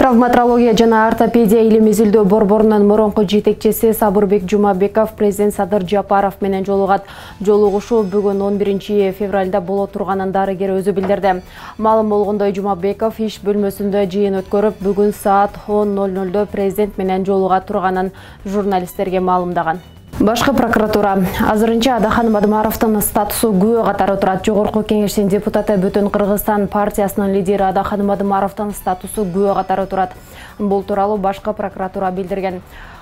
Травматология жана ортопедия илим изилдөө борборунун мурунку жетекчиси Сабырбек Жумабеков президент Садыр Жапаров менен жолугат. Жолугушуу бүгүн 11 февралда боло турганын дарыгер өзү билдирди. Маалым болгондой, Жумабеков иш бөлмөсүндө жыйын өткөрүп, бүгүн саат 10:00 президент менен жолуга турганын журналисттерге маалымдаган. Башкы прокуратура азырынча Адахан Мадымаровдун статусу күбө катары турат. Жогорку кеңештин депутаты Бүтүн Кыргызстан партиясынын лидери Адахан Мадымаровдун статусу күбө катары турат. Бул тууралуу башкы прокуратура билдирген.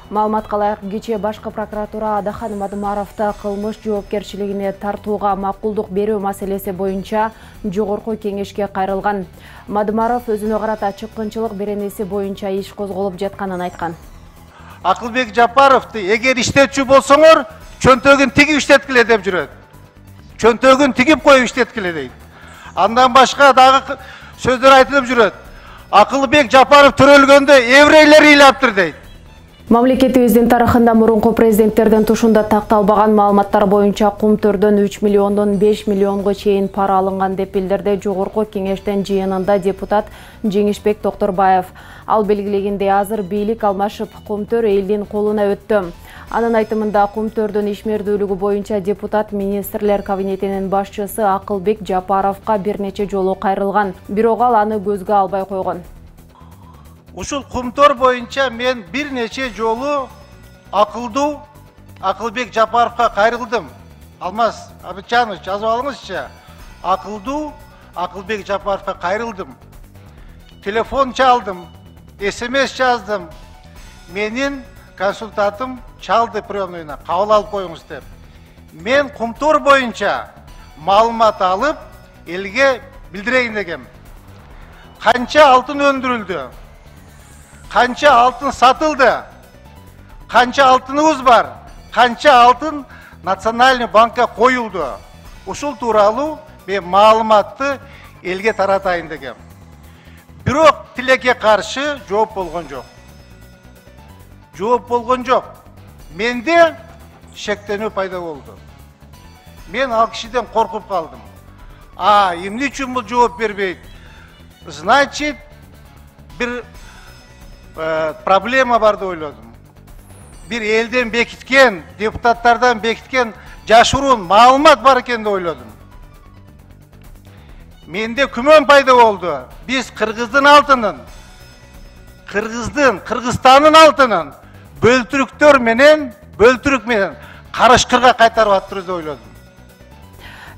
Маалыматка ылайык, кечээ башкы прокуратура Адахан Мадымаровду кылмыш жоопкерчилигине тартууга макулдук берүү маселеси боюнча жогорку кеңешке кайрылган. Мадымаров өзүнө карата чыккынчылык беренеси боюнча иш козголуп жатканын айткан. Акылбек Жапаровду эгер иштетчү болсоңор, чөнтөгүн тигип иштеткиле деп жүрөт. Чөнтөгүн тигип коюп иштеткиле дейт. Андан башка дагы сөздөр айтылып жүрөт. Акылбек Жапаров төрөлгөндө еврейлер ыйлаптыр дейт. Мамлекетибиздин тарыхында мурунку президенттерден тушунда такталбаган маалыматтар боюнча Кумтөрдөн 3 миллиондон 5 миллионго чейин пара алынган деп билдирди жогорку кеңештин жыйынында депутат Жеңишбек Токторбаев. Ал белгилегендей, азыр бийлик алмашып, Кумтөр элдин колуна өттү. Анын айтымында, Кумтөрдүн ишмердүүлүгү боюнча депутат министрлер кабинетинин башчысы Акылбек Жапаровго бир нече жолу кайрылган, бирок ал аны көзгө албай койгон. Ушул Кумтөр боюнча мен бир нече жолу акылдуу Акылбек Жапаровго кайрылдым. Алмаз Абычанович, жазып алыңызчы. Акылдуу Акылбек Жапаровго кайрылдым. Телефон чалдым, СМС жаздым. Менин консультантым чалды приемныйына, кабыл алып коюңуз деп. Мен Кумтөр боюнча маалымат алып, элге билдирейин дегем. Канча алтын өндүрүлдү? Kança altın satıldı, kança altınımız var, kança altın Nasyonalniy banka koyuldu. Ушул тууралуу мен маалыматты элге таратайын дегем. Бирок тилекке каршы жооп болгон жок. Жооп болгон жок. Менде шектенүү пайда болду. Мен ал кишиден коркуп калдым. Эмне үчүн бул жооп бербейт? Значит, бир проблема бар деп ойлодум. Бир элден бекиткен, депутаттардан бекиткен жашыруун маалымат бар экен деп ойлодум. Менде күмөн пайда болду. Биз Кыргыздын алтынын, Кыргызстандын алтынын бөлтүрүк менен карышкырга кайтарып аттырбыз деп ойлодум.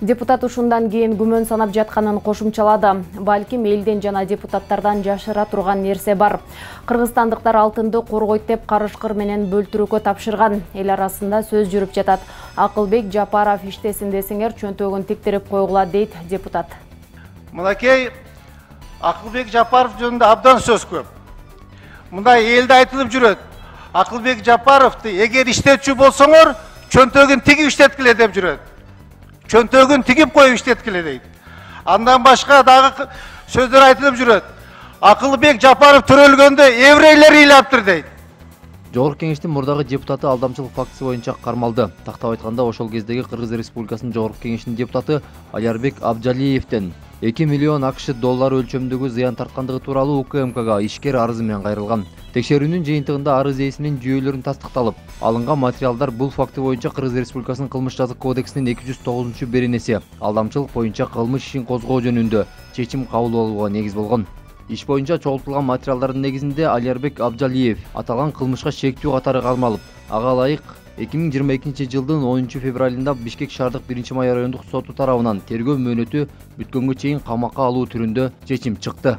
Депутат ушундан кийин күмөн санап жатканын кошумчалады. Балким элден жана депутаттардан жашыра турган нерсе бар. Кыргызстандыктар алтынды коргойт деп карышкыр менен бөлтүрүккө тапшырган. Эл арасында сөз жүрүп жатат. Акылбек Жапаров иштесин десеңер чөнтөгүн тиктирип койгула дейт депутат. Мынакей Акылбек Жапаров жөнүндө абдан сөз көп. Мындай элде айтылып жүрөт. Акылбек Жапаровду эгер иштетчү болсоңор, чөнтөгүн тигип иштеткиле деп жүрөт. Чөнтөгүн тигип коюп иштеткиле дейт. Андан башка дагы сөздөр айтылып жүрөт. Акылбек Жапаров төрөлгөндө еврейлер ыйлаптыр дейт. Жогорку кеңештин мурдагы депутаты алдамчылык фактысы боюнча кармалды. Тактап айтканда, ошол кездеги Кыргыз Республикасынын жогорку кеңештин депутаты Алярбек Абджалиевден 2 миллион АКШ доллары өлчөмдөгү зыян тарткандыгы тууралуу УКМКга ишкер арызы менен кайрылган. Текшерүүнүн жыйынтыгында арыз ээсинин жүйөлөрүн тастыкталып, алынган материалдар бул факты боюнча Кыргыз Республикасынын кылмыш жазык кодексинин 209 беренеси алдамчылык боюнча кылмыш ишин козгоо жөнүндө чечим кабыл алууга негиз болгон. Иш боюнча чогултулган материалдардын негизинде Алярбек Абджалиев аталган кылмышка шектүү катары кармалып, ага ылайык 2022 жылдын 10 февралында Бишкек шаардык 1-май райондук соту тарабынан тергөө мөөнөтү бүткөнгө чейин камакка алуу түрүндө чечим чыкты.